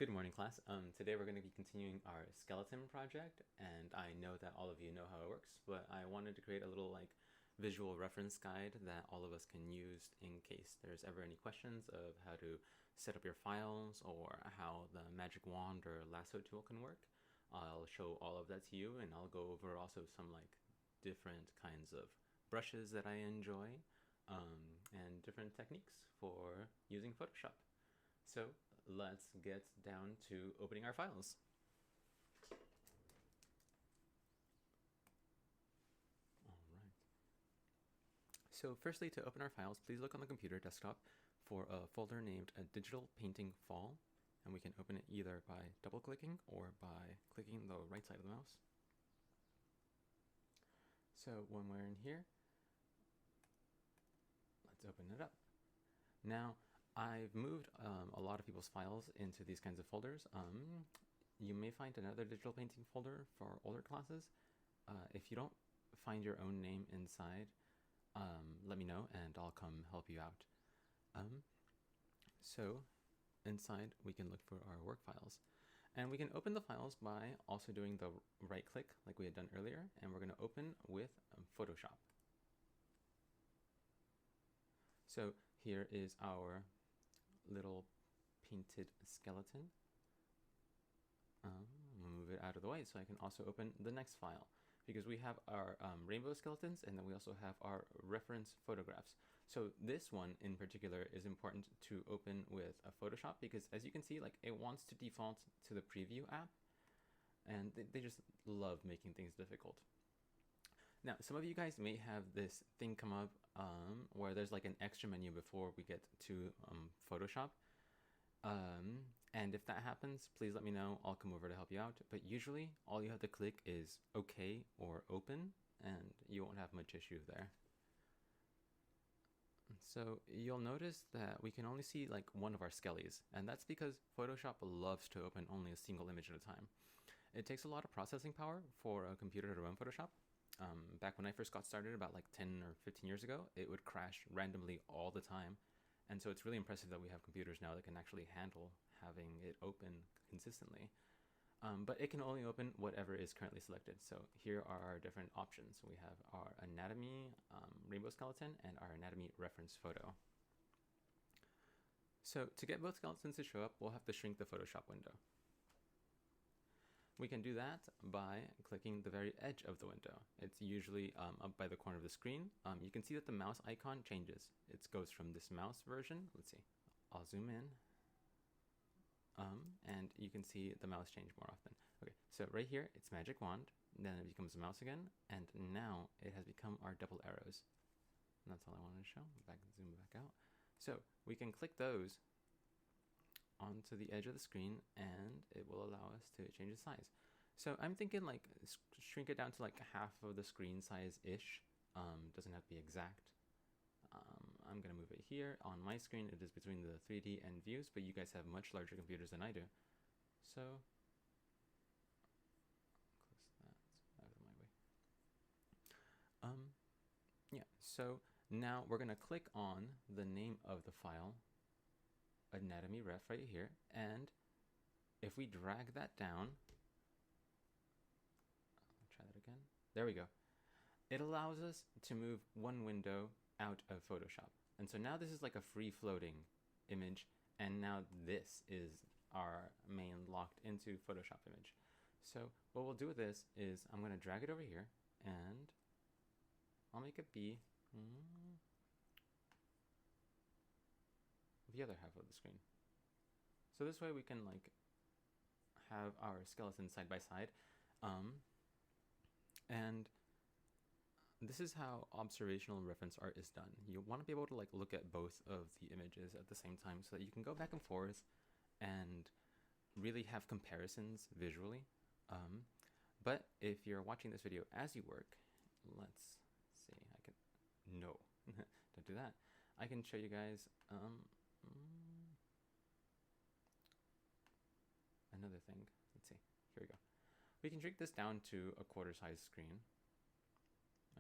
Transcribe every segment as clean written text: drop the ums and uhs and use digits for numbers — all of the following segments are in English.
Good morning, class. Today we're going to be continuing our skeleton project, and I know that all of you know how it works, but I wanted to create a little visual reference guide that all of us can use in case there's ever any questions of how to set up your files or how the magic wand or lasso tool can work. I'll show all of that to you, and I'll go over also some different kinds of brushes that I enjoy, and different techniques for using Photoshop. So let's get down to opening our files. All right. So firstly, to open our files, please look on the computer desktop for a folder named a Digital Painting Fall, and we can open it either by double-clicking or by clicking the right side of the mouse. So when we're in here, let's open it up. Now, I've moved a lot of people's files into these kinds of folders. You may find another digital painting folder for older classes. If you don't find your own name inside, let me know and I'll come help you out. So inside we can look for our work files. And we can open the files by also doing the right click like we had done earlier, and we're going to open with Photoshop. So here is our little painted skeleton. Move it out of the way so I can also open the next file, because we have our rainbow skeletons, and then we also have our reference photographs. So this one in particular is important to open with a Photoshop, because as you can see, it wants to default to the preview app, and they just love making things difficult. Now, some of you guys may have this thing come up where there's an extra menu before we get to Photoshop. And if that happens, please let me know. I'll come over to help you out. But usually, all you have to click is OK or Open, and you won't have much issue there. So you'll notice that we can only see one of our skellies, and that's because Photoshop loves to open only a single image at a time. It takes a lot of processing power for a computer to run Photoshop. Back when I first got started about 10 or 15 years ago, it would crash randomly all the time. And so it's really impressive that we have computers now that can actually handle having it open consistently. But it can only open whatever is currently selected. So here are our different options. We have our anatomy rainbow skeleton and our anatomy reference photo. So to get both skeletons to show up, we'll have to shrink the Photoshop window. We can do that by clicking the very edge of the window. It's usually up by the corner of the screen. You can see that the mouse icon changes. It goes from this mouse version. Let's see. I'll zoom in. And you can see the mouse change more often. Okay, so right here, it's magic wand. Then it becomes a mouse again. And now it has become our double arrows. And that's all I wanted to show. Zoom back out. So we can click those onto the edge of the screen, and it will allow us to change the size. So I'm thinking shrink it down to half of the screen size-ish. Doesn't have to be exact. I'm gonna move it here. On my screen it is between the 3D and views, but you guys have much larger computers than I do. So close that out of my way. Yeah, so now we're gonna click on the name of the file, anatomy ref, right here, and if we drag that down, I'll try that again. There we go. It allows us to move one window out of Photoshop. And so now this is a free floating image, and now this is our main locked into Photoshop image. So what we'll do with this is I'm going to drag it over here, and I'll make it be the other half of the screen. So this way we can have our skeleton side by side. And this is how observational reference art is done. You want to be able to look at both of the images at the same time so that you can go back and forth and really have comparisons visually. But if you're watching this video as you work, let's see, no, don't do that. I can show you guys another thing. Let's see, here we go. We can shrink this down to a quarter size screen.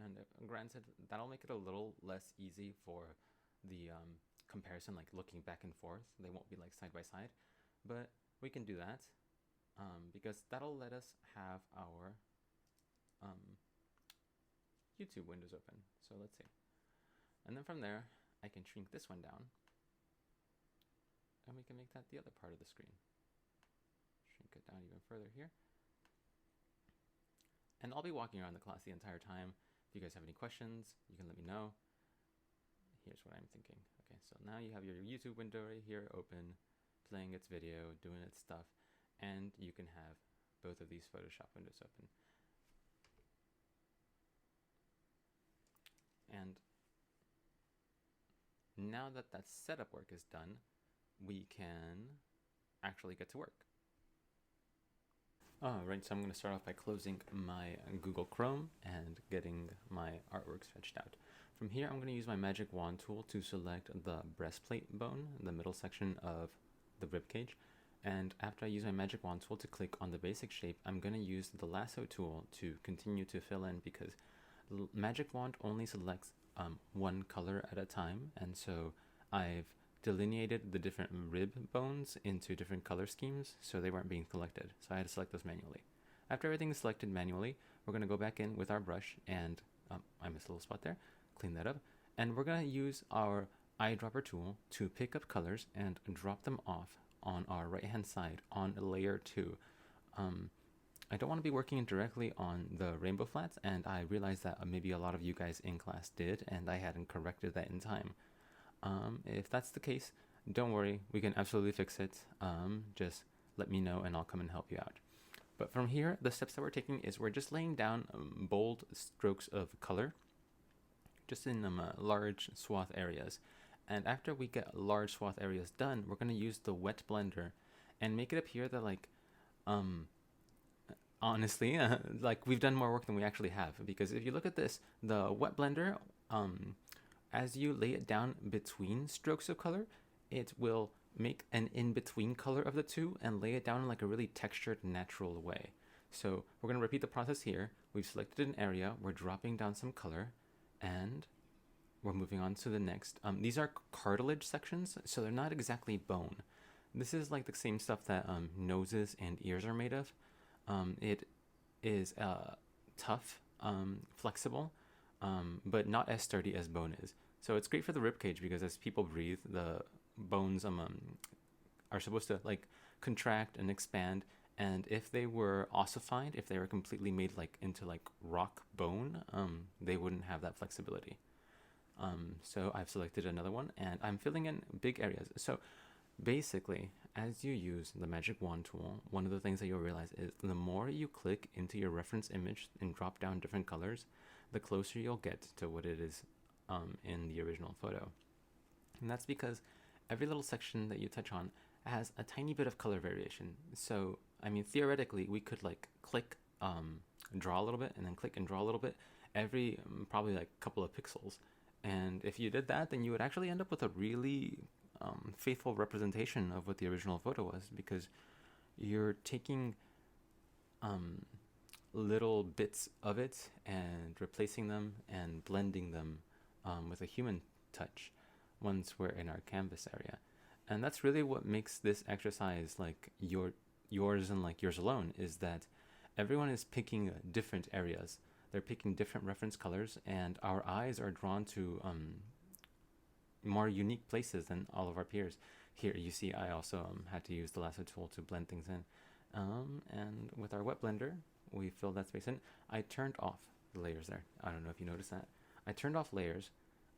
And granted, that'll make it a little less easy for the comparison, looking back and forth. They won't be side by side. But we can do that because that'll let us have our YouTube windows open. So let's see. And then from there, I can shrink this one down. And we can make that the other part of the screen. Shrink it down even further here. And I'll be walking around the class the entire time. If you guys have any questions, you can let me know. Here's what I'm thinking. Okay, so now you have your YouTube window right here open, playing its video, doing its stuff, and you can have both of these Photoshop windows open. And now that that setup work is done, we can actually get to work. Right, so I'm going to start off by closing my Google Chrome and getting my artwork stretched out. From here, I'm going to use my magic wand tool to select the breastplate bone, the middle section of the ribcage. And after I use my magic wand tool to click on the basic shape, I'm going to use the lasso tool to continue to fill in, because magic wand only selects one color at a time. And so I've delineated the different rib bones into different color schemes, so they weren't being selected. So I had to select those manually. After everything is selected manually, we're going to go back in with our brush and, I missed a little spot there, clean that up. And we're going to use our eyedropper tool to pick up colors and drop them off on our right hand side on layer 2. I don't want to be working directly on the rainbow flats, and I realized that maybe a lot of you guys in class did, and I hadn't corrected that in time. If that's the case, don't worry, we can absolutely fix it. Just let me know and I'll come and help you out. But from here, the steps that we're taking is we're just laying down bold strokes of color, just in large swath areas. And after we get large swath areas done, we're going to use the wet blender and make it appear that, like, honestly, like we've done more work than we actually have. Because if you look at this, the wet blender, as you lay it down between strokes of color, it will make an in-between color of the two and lay it down in like a really textured, natural way. So we're going to repeat the process here. We've selected an area, we're dropping down some color, and we're moving on to the next. These are cartilage sections, so they're not exactly bone. This is like the same stuff that noses and ears are made of. It is tough, flexible, but not as sturdy as bone is. So it's great for the ribcage because as people breathe, the bones are supposed to like contract and expand. And if they were ossified, if they were completely made like into like rock bone, they wouldn't have that flexibility. So I've selected another one and I'm filling in big areas. So basically, as you use the magic wand tool, one of the things that you'll realize is the more you click into your reference image and drop down different colors, the closer you'll get to what it is in the original photo. And that's because every little section that you touch on has a tiny bit of color variation. So, I mean, theoretically, we could like click, draw a little bit, and then click and draw a little bit every probably like couple of pixels. And if you did that, then you would actually end up with a really faithful representation of what the original photo was, because you're taking little bits of it and replacing them and blending them with a human touch once we're in our canvas area. And that's really what makes this exercise like yours and like yours alone, is that everyone is picking different areas. They're picking different reference colors, and our eyes are drawn to more unique places than all of our peers. Here you see I also had to use the lasso tool to blend things in. And with our wet blender, we filled that space in. I turned off the layers there. I don't know if you noticed that. I turned off layers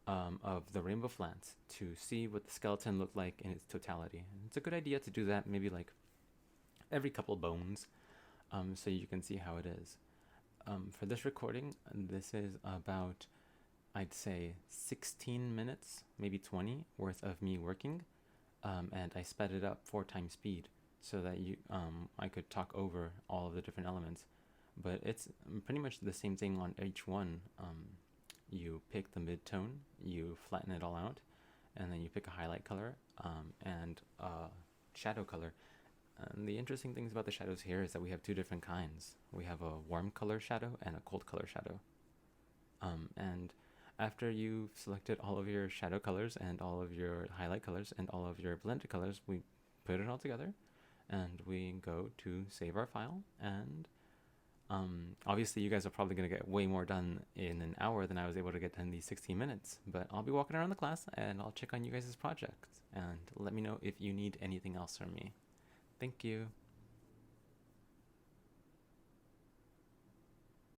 of the rainbow flats to see what the skeleton looked like in its totality. And it's a good idea to do that maybe like every couple bones, so you can see how it is. For this recording, this is about, I'd say, 16 minutes, maybe 20 worth of me working, and I sped it up 4 times speed so that I could talk over all of the different elements. But it's pretty much the same thing on each one. You pick the mid-tone, you flatten it all out, and then you pick a highlight color and a shadow color. And the interesting things about the shadows here is that we have 2 different kinds. We have a warm color shadow and a cold color shadow. And after you've selected all of your shadow colors and all of your highlight colors and all of your blended colors, we put it all together and we go to save our file. And obviously you guys are probably going to get way more done in an hour than I was able to get done in these 16 minutes, but I'll be walking around the class and I'll check on you guys' projects and let me know if you need anything else from me. Thank you.